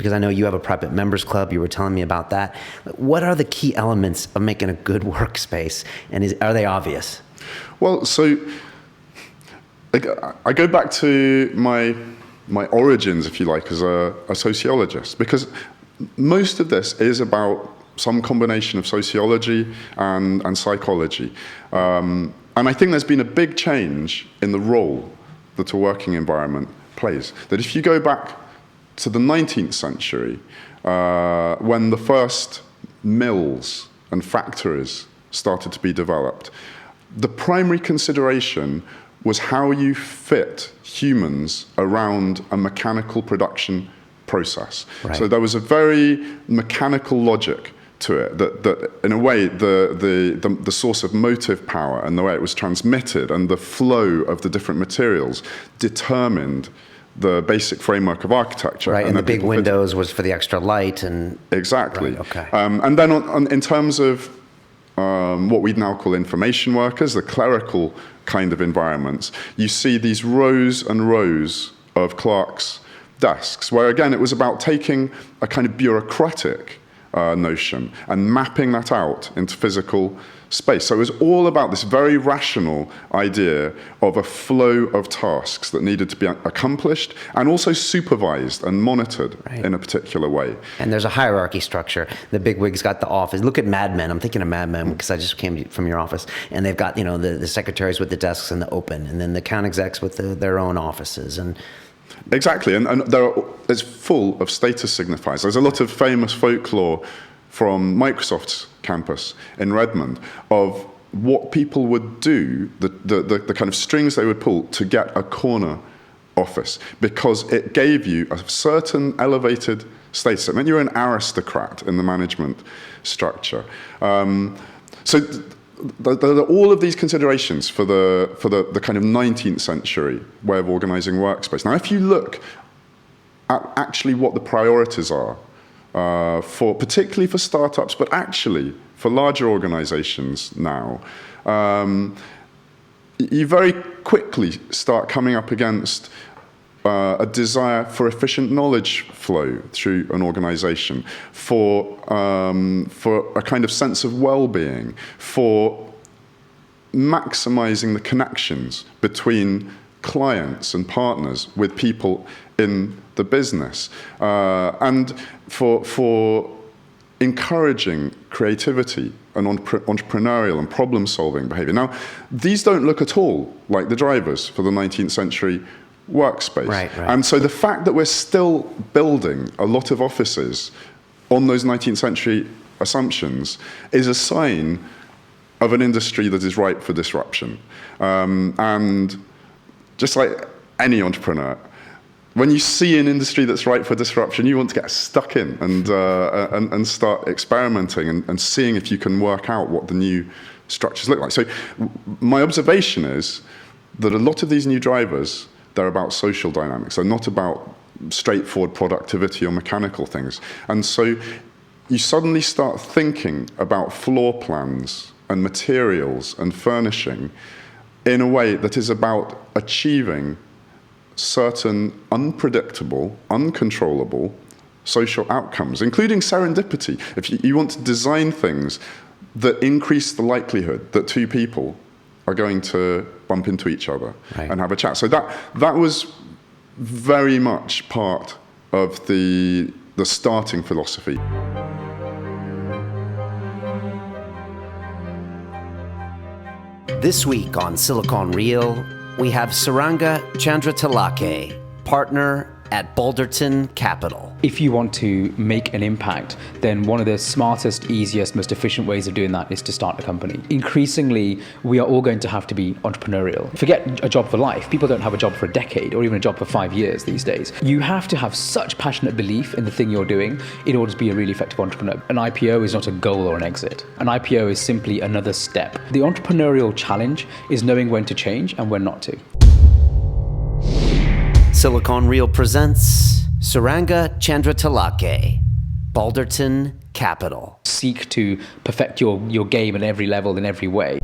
because I know you have a private members club. You were telling me about that. What are the key elements of making a good workspace, and are they obvious? Well, so I go back to my origins, if you like, as a sociologist, because most of this is about some combination of sociology and psychology. And I think there's been a big change in the role that a working environment plays. That if you go back to the 19th century, when the first mills and factories started to be developed, the primary consideration was how you fit humans around a mechanical production process. Right. So there was a very mechanical logic to it, that in a way the source of motive power and the way it was transmitted and the flow of the different materials determined the basic framework of architecture. Right, and the big windows was for the extra light and... Exactly. Right, okay. And then in terms of what we'd now call information workers, the clerical kind of environments, you see these rows and rows of clerks' desks, where again it was about taking a kind of bureaucratic notion and mapping that out into physical space. So it was all about this very rational idea of a flow of tasks that needed to be accomplished and also supervised and monitored in a particular way. And there's a hierarchy structure. The bigwigs got the office. Look at Mad Men. I'm thinking of Mad Men because I just came from your office. And they've got, the secretaries with the desks and the open, and then the account execs with their own offices. And exactly, and it's full of status signifiers. There's a lot of famous folklore from Microsoft's campus in Redmond of what people would do, the kind of strings they would pull to get a corner office, because it gave you a certain elevated status. It meant you were an aristocrat in the management structure. So there are all of these considerations for the kind of 19th century way of organizing workspace. Now, if you look at actually what the priorities are particularly for startups, but actually for larger organizations now, you very quickly start coming up against a desire for efficient knowledge flow through an organization, for a kind of sense of well-being, for maximizing the connections between clients and partners with people in the business, and for encouraging creativity and entrepreneurial and problem-solving behavior. Now, these don't look at all like the drivers for the 19th century workspace. Right. And so the fact that we're still building a lot of offices on those 19th century assumptions is a sign of an industry that is ripe for disruption. And just like any entrepreneur, when you see an industry that's ripe for disruption, you want to get stuck in and start experimenting and seeing if you can work out what the new structures look like. So my observation is that a lot of these new drivers, they're about social dynamics. They're not about straightforward productivity or mechanical things. And so you suddenly start thinking about floor plans and materials and furnishing in a way that is about achieving certain unpredictable, uncontrollable social outcomes, including serendipity. If you want to design things that increase the likelihood that two people are going to bump into each other and have a chat. So that was very much part of the starting philosophy. This week on Silicon Reel, we have Saranga Chandratalake, partner at Balderton Capital. If you want to make an impact, then one of the smartest, easiest, most efficient ways of doing that is to start a company. Increasingly, we are all going to have to be entrepreneurial. Forget a job for life. People don't have a job for a decade or even a job for 5 years these days. You have to have such passionate belief in the thing you're doing in order to be a really effective entrepreneur. An IPO is not a goal or an exit. An IPO is simply another step. The entrepreneurial challenge is knowing when to change and when not to. Silicon Reel presents Saranga Chandratalake, Balderton Capital. Seek to perfect your game at every level in every way.